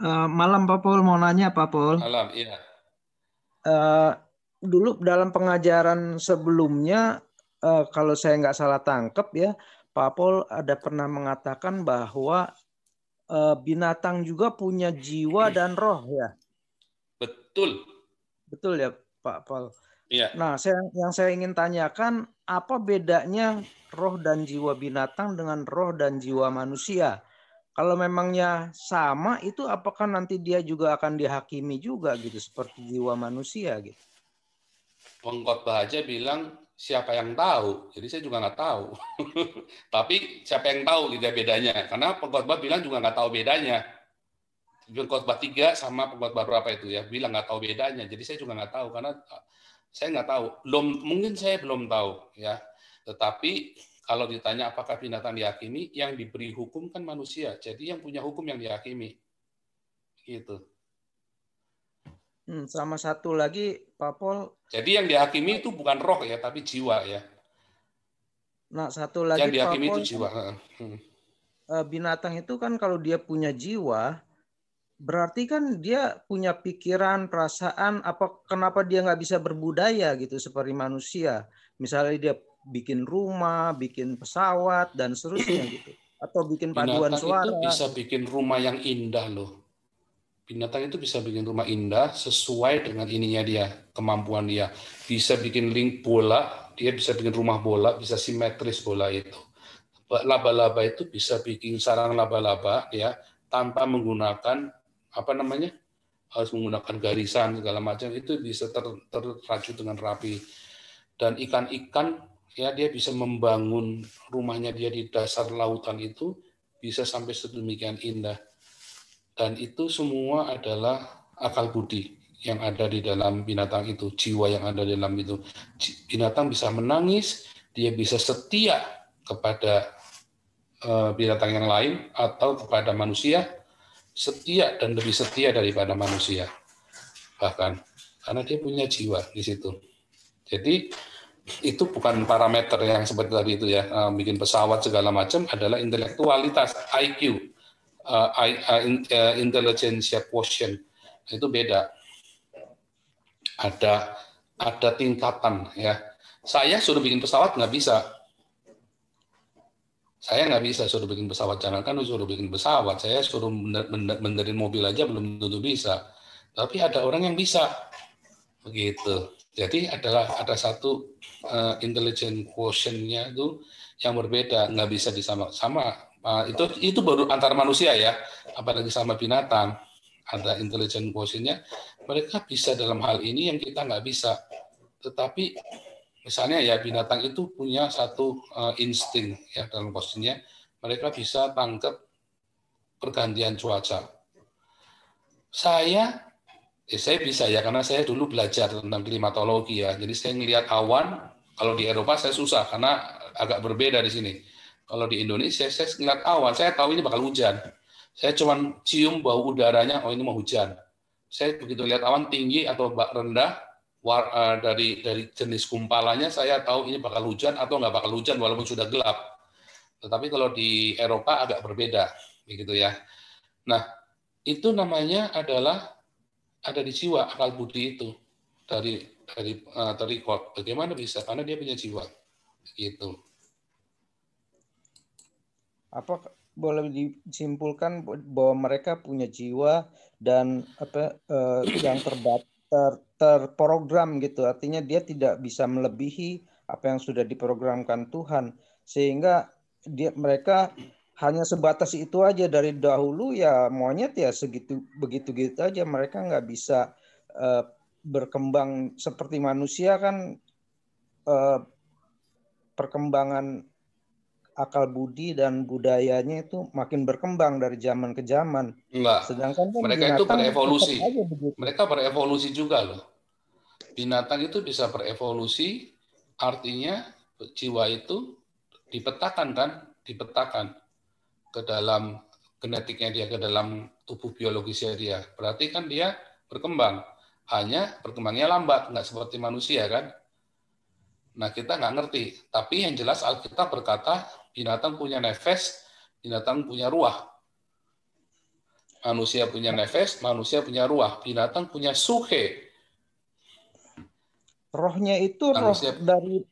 Malam Pak Pol, mau nanya Pak Pol. Alam, iya. Eh, Dulu dalam pengajaran sebelumnya, kalau saya nggak salah tangkap ya, Pak Pol ada pernah mengatakan bahwa binatang juga punya jiwa dan roh ya. Betul. Betul ya Pak Pol. Iya. Nah, yang saya ingin tanyakan, apa bedanya roh dan jiwa binatang dengan roh dan jiwa manusia? Kalau memangnya sama, itu apakah nanti dia juga akan dihakimi juga gitu, seperti jiwa manusia gitu? Pengkhotbah aja bilang siapa yang tahu. Jadi saya juga nggak tahu. Tapi siapa yang tahu gitu ya bedanya. Karena pengkhotbah bilang juga nggak tahu bedanya. Pengkhotbah 3 sama pengkhotbah berapa itu ya bilang nggak tahu bedanya. Jadi saya juga nggak tahu karena saya nggak tahu. Mungkin saya belum tahu ya. Tetapi kalau ditanya apakah binatang dihakimi, yang diberi hukum kan manusia. Jadi yang punya hukum yang dihakimi. Gitu. Sama satu lagi, Pak Pol. Jadi yang dihakimi itu bukan roh ya, tapi jiwa ya. Nah, satu Yang lagi Pak dihakimi itu Pol, jiwa. binatang itu kan kalau dia punya jiwa, berarti kan dia punya pikiran, perasaan, apa kenapa dia nggak bisa berbudaya gitu seperti manusia? Misalnya dia bikin rumah, bikin pesawat dan seterusnya gitu, atau bikin paduan Binatang itu suara. bisa bikin rumah yang indah loh. Binatang itu bisa bikin rumah indah sesuai dengan ininya dia, kemampuan dia. Bisa bikin link bola, dia bisa bikin rumah bola, bisa simetris bola itu. Laba-laba itu bisa bikin sarang laba-laba ya tanpa menggunakan apa namanya? Harus menggunakan garisan segala macam itu bisa terraju dengan rapi. Dan ikan-ikan ya dia bisa membangun rumahnya dia di dasar lautan itu bisa sampai sedemikian indah. Dan itu semua adalah akal budi yang ada di dalam binatang itu, jiwa yang ada di dalam itu. Binatang bisa menangis, dia bisa setia kepada binatang yang lain atau kepada manusia, setia dan lebih setia daripada manusia. Bahkan karena dia punya jiwa di situ. Jadi itu bukan parameter yang seperti tadi itu ya, bikin pesawat segala macam adalah intelektualitas, IQ, intelligence quotient itu beda. Ada tingkatan ya. Saya suruh bikin pesawat nggak bisa. Saya nggak bisa suruh bikin pesawat, jangankan suruh bikin pesawat, saya suruh benerin mobil aja belum tentu bisa. Tapi ada orang yang bisa, begitu. Jadi ada satu intelligence quotient-nya itu yang berbeda, nggak bisa disama-sama. Itu baru antar manusia ya, apalagi sama binatang. Ada intelligence quotient-nya, mereka bisa dalam hal ini yang kita nggak bisa. Tetapi misalnya ya binatang itu punya satu insting ya dalam posisinya, mereka bisa tangkap pergantian cuaca. Saya bisa ya karena saya dulu belajar tentang klimatologi ya. Jadi saya ngelihat awan, kalau di Eropa saya susah karena agak berbeda di sini. Kalau di Indonesia saya ngelihat awan, saya tahu ini bakal hujan. Saya cuma cium bau udaranya, oh ini mau hujan. Saya begitu lihat awan tinggi atau rendah, dari jenis kumpalannya saya tahu ini bakal hujan atau nggak bakal hujan walaupun sudah gelap. Tetapi kalau di Eropa agak berbeda, begitu ya. Nah, itu namanya adalah ada di jiwa akal budi itu dari bagaimana bisa karena dia punya jiwa gitu. Apa boleh disimpulkan bahwa mereka punya jiwa dan yang terprogram gitu, artinya dia tidak bisa melebihi apa yang sudah diprogramkan Tuhan, sehingga mereka hanya sebatas itu aja dari dahulu ya, monyet ya segitu begitu gitu aja, mereka nggak bisa berkembang seperti manusia kan. Perkembangan akal budi dan budayanya itu makin berkembang dari zaman ke zaman. Enggak, Sedangkan kan mereka itu binatang tetap berevolusi, aja begitu. mereka berevolusi juga loh. Binatang itu bisa berevolusi, artinya jiwa itu dipetakan kan, dipetakan ke dalam genetiknya dia, ke dalam tubuh biologisnya dia. Berarti kan dia berkembang, hanya berkembangnya lambat, nggak seperti manusia kan. Nah, kita nggak ngerti. Tapi yang jelas Alkitab berkata binatang punya nefes, binatang punya ruah. Manusia punya nefes, manusia punya ruah, binatang punya suhe. Rohnya itu roh Manusia dari,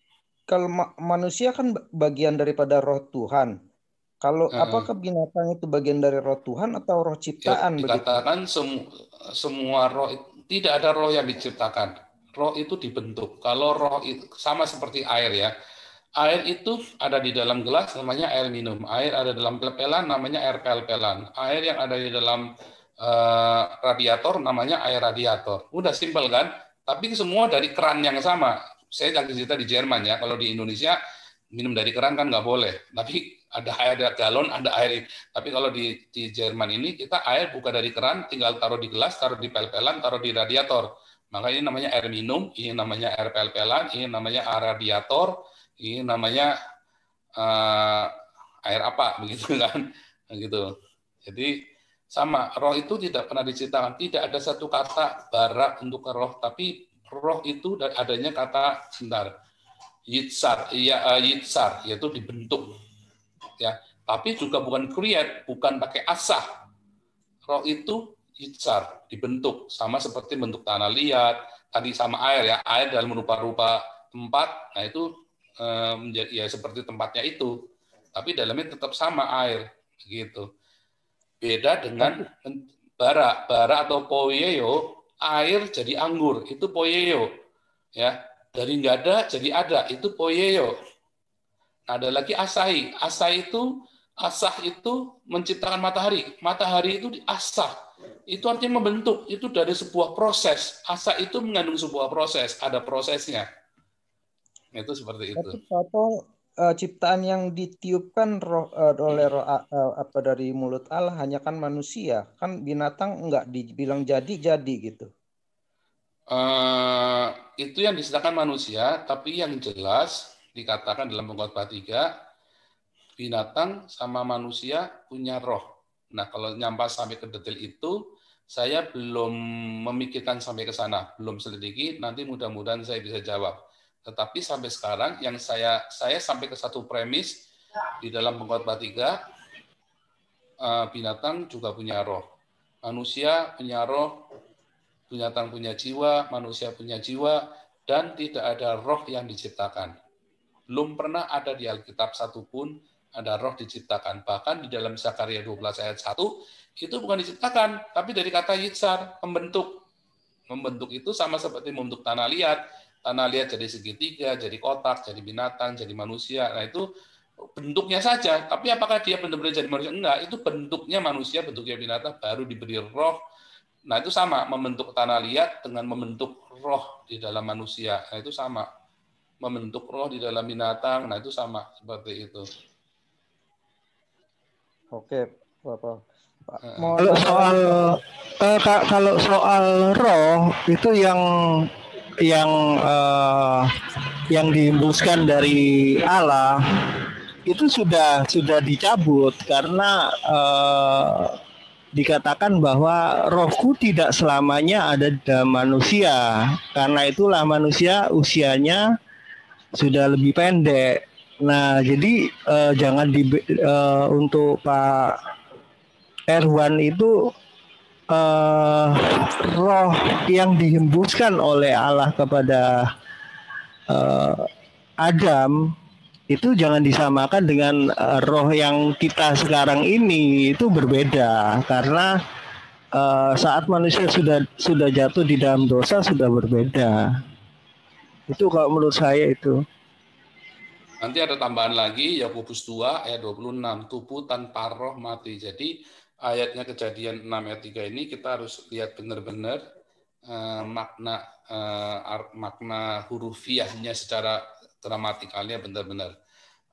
kalau manusia kan bagian daripada roh Tuhan. Kalau eh, apakah binatang itu bagian dari roh Tuhan atau roh ya, ciptaan begitu? dikatakan semua roh tidak ada roh yang diciptakan. Roh itu dibentuk. Kalau roh itu sama seperti air ya. Air itu ada di dalam gelas namanya air minum. Air ada dalam pel-pelan namanya air pel-pelan. Air yang ada di dalam radiator namanya air radiator. Udah simpel kan? Tapi semua dari keran yang sama. Saya lagi cerita di Jerman ya. Kalau di Indonesia minum dari keran kan nggak boleh. Tapi ada galon, ada air. Tapi kalau di Jerman ini kita air buka dari keran, tinggal taruh di gelas, taruh di pel-pelan, taruh di radiator. Maka ini namanya air minum, ini namanya air pel-pelan, ini namanya air radiator, ini namanya uh, air apa begitu kan, gitu. Jadi sama, roh itu tidak pernah diciptakan, tidak ada satu kata bara untuk roh, tapi roh itu adanya kata sebentar, yitsar, ya, yitsar, yaitu dibentuk, ya. Tapi juga bukan create, bukan pakai asah. Roh itu yitsar, dibentuk, sama seperti bentuk tanah liat, tadi sama air ya, air dalam rupa-rupa tempat, nah itu menjadi ya seperti tempatnya itu, tapi dalamnya tetap sama air, gitu. Beda dengan Tapi bara atau poyeo, air jadi anggur, itu poyeo, ya. Dari nggak ada jadi ada, itu poyeo. Ada lagi asai. Asah itu menciptakan matahari. Matahari itu diasah. Itu artinya membentuk. Itu dari sebuah proses. Asah itu mengandung sebuah proses. Ada prosesnya. Itu seperti itu. atau ciptaan yang ditiupkan roh oleh roh apa dari mulut Allah hanya kan manusia, kan binatang enggak dibilang jadi gitu. Itu yang disediakan manusia, tapi yang jelas dikatakan dalam Pengkhotbah 3, binatang sama manusia punya roh. Nah, kalau nyampe sampai ke detail itu, saya belum memikirkan sampai ke sana, belum selidiki, nanti mudah-mudahan saya bisa jawab. Tetapi sampai sekarang yang saya sampai ke satu premis di dalam Pengkhotbah 3, binatang juga punya roh. Manusia punya roh, binatang punya jiwa, manusia punya jiwa, dan tidak ada roh yang diciptakan. Belum pernah ada di Alkitab satupun ada roh diciptakan. Bahkan di dalam Zakaria 12 ayat 1, itu bukan diciptakan, tapi dari kata yitsar, membentuk. Membentuk itu sama seperti membentuk tanah liat. Tanah liat jadi segitiga, jadi kotak, jadi binatang, jadi manusia. Nah itu bentuknya saja. Tapi apakah dia benar-benar jadi manusia? Enggak, itu bentuknya manusia, bentuknya binatang, baru diberi roh. Nah itu sama, membentuk tanah liat dengan membentuk roh di dalam manusia. Nah itu sama, membentuk roh di dalam binatang. Nah itu sama seperti itu. Oke, Bapak. Pak, Uh, mau Kalau nanya lagi, soal Pak. kalau soal roh itu yang eh, yang dihembuskan dari Allah itu sudah dicabut karena dikatakan bahwa rohku tidak selamanya ada di dalam manusia. Karena itulah manusia usianya sudah lebih pendek. Nah, jadi jangan untuk Pak Erwan itu eh, roh yang dihembuskan oleh Allah kepada eh, Adam itu jangan disamakan dengan roh yang kita sekarang ini, itu berbeda karena saat manusia sudah jatuh di dalam dosa sudah berbeda. Itu kalau menurut saya itu. Nanti ada tambahan lagi, Yakobus 2 ayat 26, tubuh tanpa roh mati. Jadi ayatnya Kejadian 6 ayat 3 ini kita harus lihat benar-benar makna hurufiahnya secara gramatikalnya benar-benar.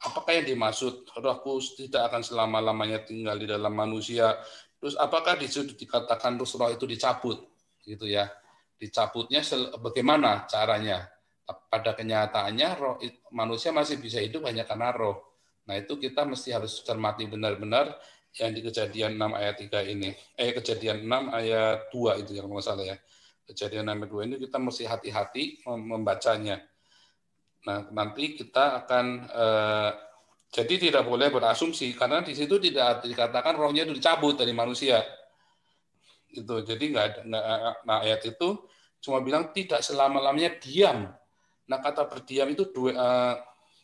Apakah yang dimaksud rohku tidak akan selama-lamanya tinggal di dalam manusia? Terus apakah dikatakan terus roh itu dicabut, gitu ya? Dicabutnya bagaimana caranya? Pada kenyataannya roh manusia masih bisa hidup hanya karena roh. Nah itu kita mesti harus cermati benar-benar yang di Kejadian 6 ayat 3 ini. Kejadian 6 ayat 2 itu yang nggak salah ya. Kejadian 6 ayat 2 ini kita mesti hati-hati membacanya. Nah, nanti kita akan jadi tidak boleh berasumsi karena di situ tidak dikatakan rohnya itu dicabut dari manusia. Itu jadi nggak ada. Nah, ayat itu cuma bilang tidak selama-lamanya diam. Nah, kata berdiam itu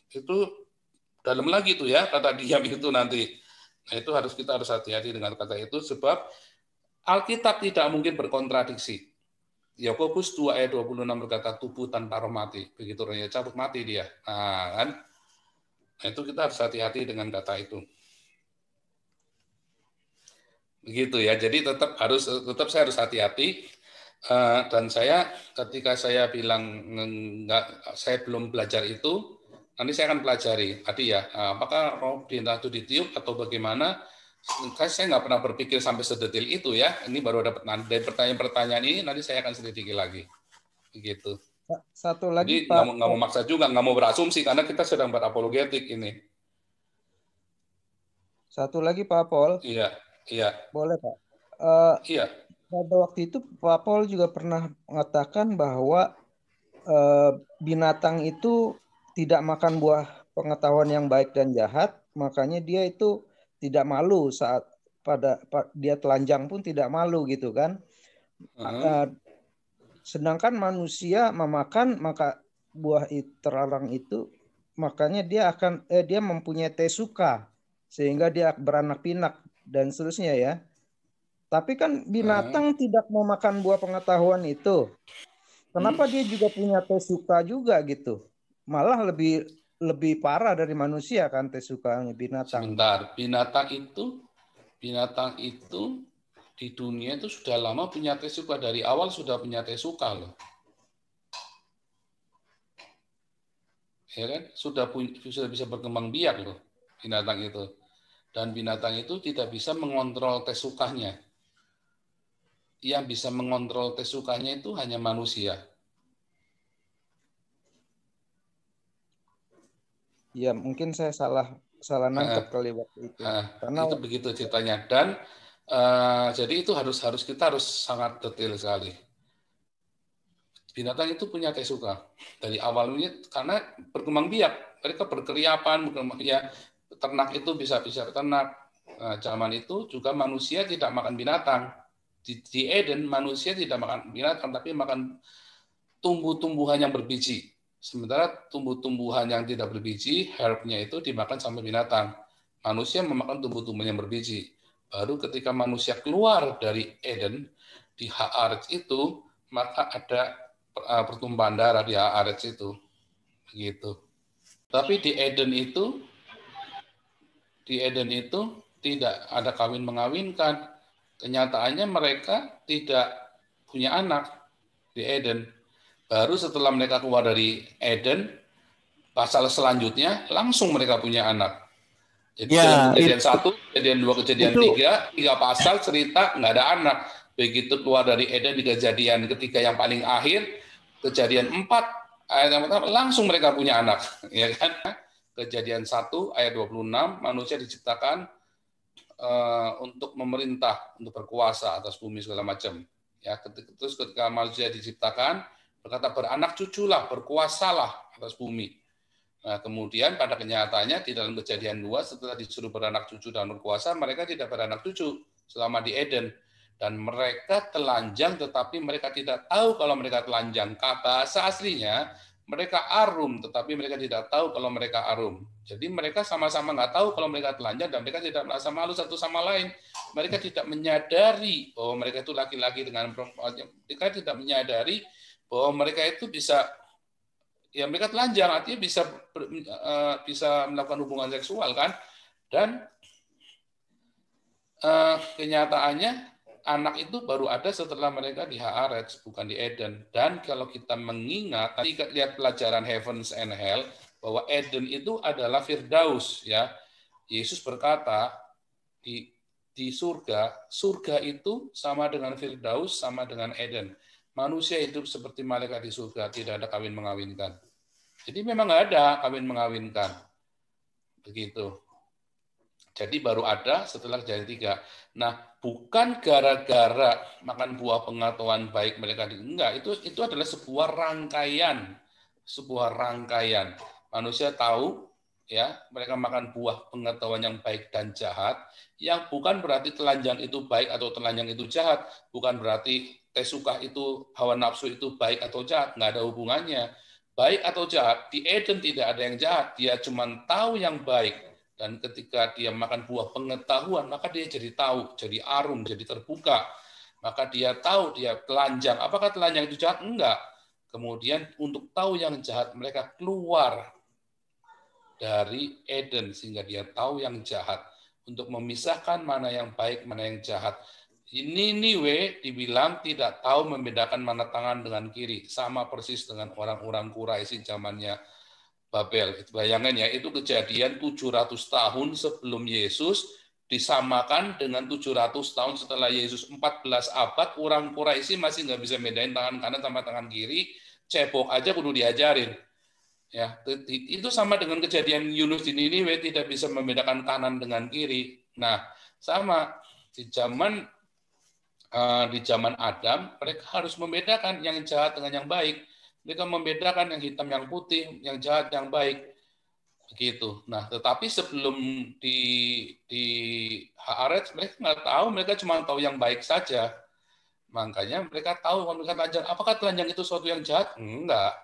itu dalam lagi tuh ya, kata diam itu nanti. Nah, itu kita harus hati-hati dengan kata itu sebab Alkitab tidak mungkin berkontradiksi. Yakobus 2 ayat 26 berkata tubuh tanpa roh mati. Begitu rohnya cabut mati dia. Nah, kan? Nah, itu kita harus hati-hati dengan kata itu. Begitu ya. Jadi tetap saya harus hati-hati. Dan saya ketika saya bilang saya belum belajar itu, nanti saya akan pelajari. Tadi ya, apakah roh itu ditiup atau bagaimana? Saya nggak pernah berpikir sampai sedetil itu ya. Ini baru dapat dari pertanyaan-pertanyaan ini, nanti saya akan selidiki lagi. Begitu. Satu lagi, Jadi Pak. nggak mau maksa juga, nggak mau berasumsi karena kita sedang berapologetik ini. Satu lagi, Pak Pol. Iya, iya. Boleh, Pak. Iya. Pada waktu itu Pak Pol juga pernah mengatakan bahwa binatang itu tidak makan buah pengetahuan yang baik dan jahat, makanya dia itu tidak malu saat dia telanjang pun tidak malu gitu kan. Sedangkan manusia memakan maka buah terlarang itu, makanya dia mempunyai tesuka sehingga dia beranak pinak dan seterusnya ya. Tapi kan binatang tidak mau makan buah pengetahuan itu. Kenapa dia juga punya tesuka juga gitu? Malah lebih parah dari manusia kan tesukanya binatang. Sebentar, binatang itu di dunia itu sudah lama punya tesuka, dari awal sudah punya tesuka loh. Ya kan? Sudah bisa berkembang biak loh binatang itu. Dan binatang itu tidak bisa mengontrol tesukanya. Yang bisa mengontrol tesukanya itu hanya manusia. Ya, mungkin saya salah nangkep kali waktu itu. Karena itu begitu ceritanya. Dan jadi itu kita harus sangat detail sekali. Binatang itu punya tesuka dari awalnya karena berkembang biak, mereka berkeriapan, ternak itu bisa ternak. Zaman itu juga manusia tidak makan binatang. Di Eden manusia tidak makan binatang tapi makan tumbuh-tumbuhan yang berbiji. Sementara tumbuh-tumbuhan yang tidak berbiji, herb-nya itu dimakan sama binatang. Manusia memakan tumbuh-tumbuhan yang berbiji. Baru ketika manusia keluar dari Eden, di Haaretz itu, maka ada pertumpahan darah di Haaretz itu. Begitu. Tapi di Eden itu tidak ada kawin mengawinkan. Kenyataannya mereka tidak punya anak di Eden. Baru setelah mereka keluar dari Eden, pasal selanjutnya langsung mereka punya anak. Jadi dalam kejadian 1, kejadian 2, kejadian 3 pasal cerita nggak ada anak. Begitu keluar dari Eden di kejadian ketiga yang paling akhir, kejadian 4 ayat yang pertama langsung mereka punya anak, ya kan? Kejadian 1 ayat 26 manusia diciptakan untuk memerintah, untuk berkuasa atas bumi segala macam. Ya, terus ketika manusia diciptakan berkata beranak cuculah, berkuasalah atas bumi. Nah, kemudian pada kenyataannya di dalam kejadian 2 setelah disuruh beranak cucu dan berkuasa, mereka tidak beranak cucu selama di Eden. Dan mereka telanjang tetapi mereka tidak tahu kalau mereka telanjang. Bahasa aslinya mereka arum tetapi mereka tidak tahu kalau mereka arum. Jadi mereka sama-sama nggak tahu kalau mereka telanjang dan mereka tidak merasa malu satu sama lain. Mereka tidak menyadari bahwa mereka itu laki-laki dengan perempuan. Mereka tidak menyadari bahwa mereka itu bisa, ya mereka telanjang artinya bisa melakukan hubungan seksual kan. Dan kenyataannya anak itu baru ada setelah mereka di Haaretz, bukan di Eden. Dan kalau kita mengingat, tadi lihat pelajaran Heavens and Hell, bahwa Eden itu adalah Firdaus. Ya, Yesus berkata di surga itu sama dengan Firdaus, sama dengan Eden. Manusia hidup seperti malaikat di surga, tidak ada kawin mengawinkan. Jadi memang nggak ada kawin mengawinkan. Begitu. Jadi baru ada setelah kejadian 3. Nah, bukan gara-gara makan buah pengetahuan baik mereka enggak, itu adalah sebuah rangkaian. Manusia tahu ya, mereka makan buah pengetahuan yang baik dan jahat, yang bukan berarti telanjang itu baik atau telanjang itu jahat, bukan berarti tesuka itu, hawa nafsu itu baik atau jahat, nggak ada hubungannya. Baik atau jahat, di Eden tidak ada yang jahat, dia cuma tahu yang baik. Dan ketika dia makan buah pengetahuan, maka dia jadi tahu, jadi arum, jadi terbuka. Maka dia tahu dia telanjang. Apakah telanjang itu jahat? Enggak. Kemudian untuk tahu yang jahat, mereka keluar dari Eden sehingga dia tahu yang jahat. Untuk memisahkan mana yang baik, mana yang jahat. Niniwe dibilang tidak tahu membedakan mana tangan dengan kiri. Sama persis dengan orang-orang Quraisy zamannya Babel. Bayangkan ya, itu kejadian 700 tahun sebelum Yesus disamakan dengan 700 tahun setelah Yesus. 14 abad, orang Quraisy masih nggak bisa bedain tangan kanan sama tangan kiri, cebok aja kudu diajarin. Ya, itu sama dengan kejadian Yunus di Niniwe, tidak bisa membedakan kanan dengan kiri. Nah, sama di zaman Adam, mereka harus membedakan yang jahat dengan yang baik. Mereka membedakan yang hitam, yang putih, yang jahat, yang baik. Begitu. Nah, tetapi sebelum di Haaretz, mereka nggak tahu, mereka cuma tahu yang baik saja. Makanya mereka tahu kalau mereka telanjang. Apakah telanjang itu sesuatu yang jahat? Enggak.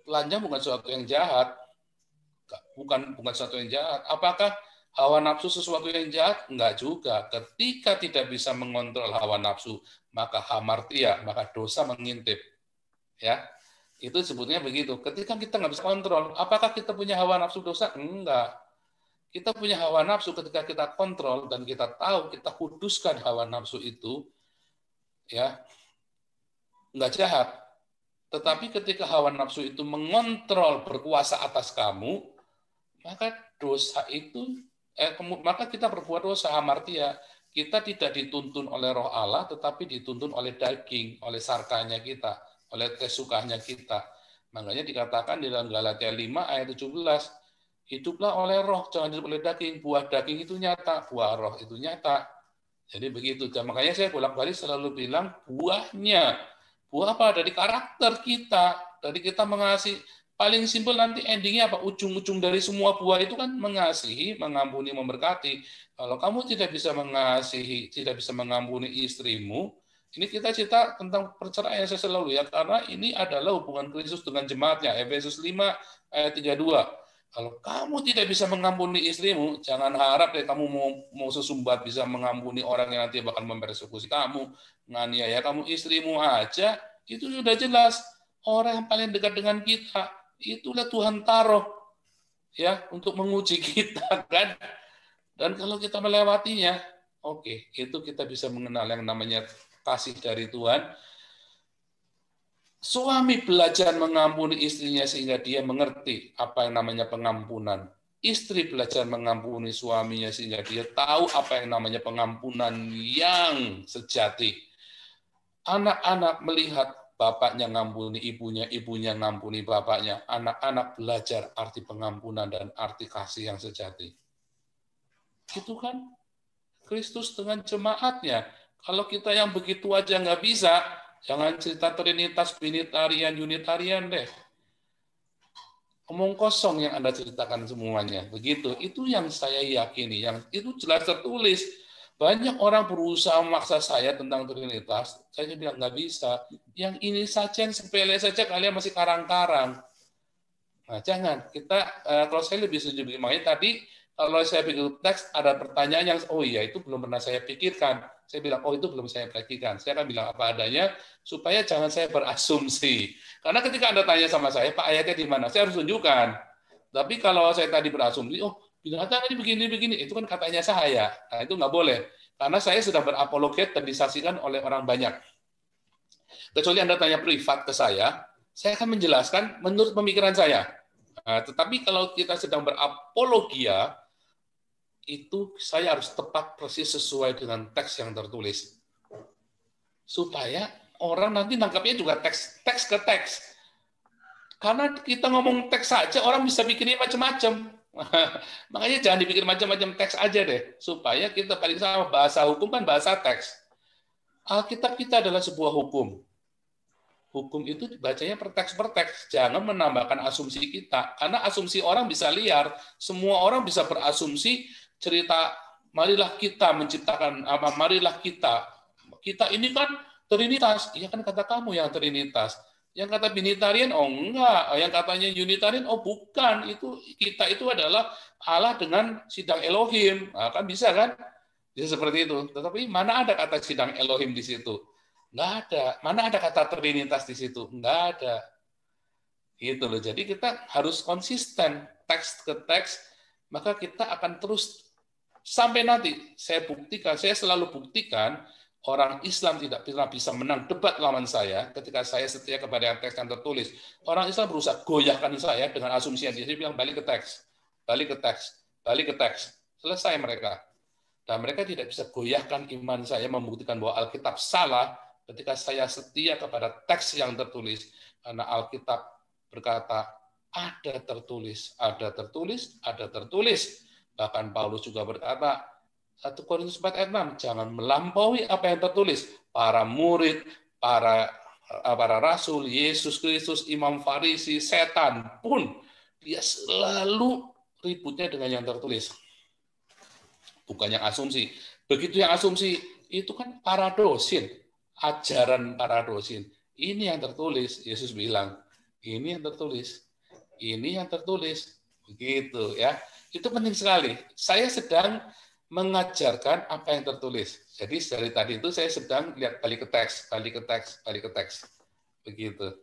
Telanjang bukan sesuatu yang jahat. Bukan sesuatu yang jahat. Apakah hawa nafsu sesuatu yang jahat? Enggak juga. Ketika tidak bisa mengontrol hawa nafsu, maka hamartia, maka dosa mengintip. Ya, itu sebutnya begitu. Ketika kita nggak bisa kontrol, apakah kita punya hawa nafsu dosa? Enggak. Kita punya hawa nafsu ketika kita kontrol dan kita tahu, kita kuduskan hawa nafsu itu, ya, nggak jahat. Tetapi ketika hawa nafsu itu mengontrol, berkuasa atas kamu, maka dosa itu, maka kita berbuat dosa, hamartia. Kita tidak dituntun oleh roh Allah, tetapi dituntun oleh daging, oleh sarkanya kita, oleh kesukanya kita. Makanya dikatakan di dalam Galatia 5 ayat 17, hiduplah oleh roh, jangan hidup oleh daging. Buah daging itu nyata, buah roh itu nyata. Jadi begitu. Dan makanya saya bolak-balik selalu bilang buahnya. Buah apa? Dari karakter kita. Dari kita mengasihi. Paling simpel nanti endingnya apa? Ujung-ujung dari semua buah itu kan mengasihi, mengampuni, memberkati. Kalau kamu tidak bisa mengasihi, tidak bisa mengampuni istrimu, ini kita cerita tentang perceraian saya selalu ya, karena ini adalah hubungan Kristus dengan jemaatnya. Efesus 5 ayat 32. Kalau kamu tidak bisa mengampuni istrimu, jangan harap deh kamu mau sesumbat bisa mengampuni orang yang nanti bakal mempersekusi kamu, menganiaya kamu. Istrimu aja, itu sudah jelas. Orang yang paling dekat dengan kita, itulah Tuhan taruh ya untuk menguji kita kan. Dan kalau kita melewatinya, oke, itu kita bisa mengenal yang namanya kasih dari Tuhan. Suami belajar mengampuni istrinya sehingga dia mengerti apa yang namanya pengampunan. Istri belajar mengampuni suaminya sehingga dia tahu apa yang namanya pengampunan yang sejati. Anak-anak melihat bapaknya ngampuni ibunya, ibunya ngampuni bapaknya. Anak-anak belajar arti pengampunan dan arti kasih yang sejati. Gitu kan? Kristus dengan jemaatnya. Kalau kita yang begitu aja nggak bisa, jangan cerita Trinitas, Binitarian, Unitarian deh. Omong kosong yang Anda ceritakan semuanya. Begitu. Itu yang saya yakini. Yang itu jelas tertulis. Banyak orang berusaha memaksa saya tentang Trinitas. Saya bilang nggak bisa. Yang ini saja, yang sepele saja kalian masih karang-karang. Nah, jangan. Kalau saya lebih setuju. Makanya tadi kalau saya pikir teks ada pertanyaan yang oh iya itu belum pernah saya pikirkan. Saya bilang oh itu belum saya praktikkan. Saya akan bilang apa adanya supaya jangan saya berasumsi. Karena ketika Anda tanya sama saya, Pak ayatnya di mana? Saya harus tunjukkan. Tapi kalau saya tadi berasumsi, oh binatang ini begini-begini, itu kan katanya saya. Nah itu nggak boleh. Karena saya sudah berapologet dan disaksikan oleh orang banyak. Kecuali Anda tanya privat ke saya akan menjelaskan menurut pemikiran saya. Nah, tetapi kalau kita sedang berapologia, itu saya harus tepat persis sesuai dengan teks yang tertulis. Supaya orang nanti nangkapnya juga teks ke teks. Karena kita ngomong teks saja, orang bisa pikirnya macam-macam. Makanya jangan dipikir macam-macam teks aja deh. Supaya kita paling sama bahasa hukum kan bahasa teks. Alkitab kita adalah sebuah hukum. hukum itu dibacanya per teks. Jangan menambahkan asumsi kita. Karena asumsi orang bisa liar. Semua orang bisa berasumsi cerita, marilah kita menciptakan, marilah kita. Kita ini kan Trinitas. Iya kan kata kamu yang Trinitas. Yang kata binitarian, oh enggak. Yang katanya unitarian, oh bukan. Itu kita itu adalah Allah dengan sidang Elohim. Nah, kan bisa kan? Bisa seperti itu. Tetapi mana ada kata sidang Elohim di situ? Enggak ada. Mana ada kata Trinitas di situ? Enggak ada. Gitu loh. Jadi kita harus konsisten teks ke teks, maka kita akan terus sampai nanti saya selalu buktikan orang Islam tidak pernah bisa menang debat lawan saya ketika saya setia kepada yang teks yang tertulis. Orang Islam berusaha goyahkan saya dengan asumsi yang dia bilang balik ke teks, balik ke teks, balik ke teks. Selesai mereka. Dan mereka tidak bisa goyahkan iman saya membuktikan bahwa Alkitab salah ketika saya setia kepada teks yang tertulis. Karena Alkitab berkata, ada tertulis, ada tertulis, ada tertulis. Bahkan Paulus juga berkata, 1 Korintus 4 ayat 6, jangan melampaui apa yang tertulis. Para murid, para rasul, Yesus Kristus, Imam Farisi, setan pun, dia selalu ributnya dengan yang tertulis. Bukan yang asumsi. Begitu yang asumsi, itu kan paradosin. Ajaran paradosin. Ini yang tertulis, Yesus bilang. Ini yang tertulis. Ini yang tertulis. Begitu ya. Itu penting sekali. Saya sedang mengajarkan apa yang tertulis. Jadi dari tadi itu saya sedang lihat balik ke teks, balik ke teks, balik ke teks. Begitu.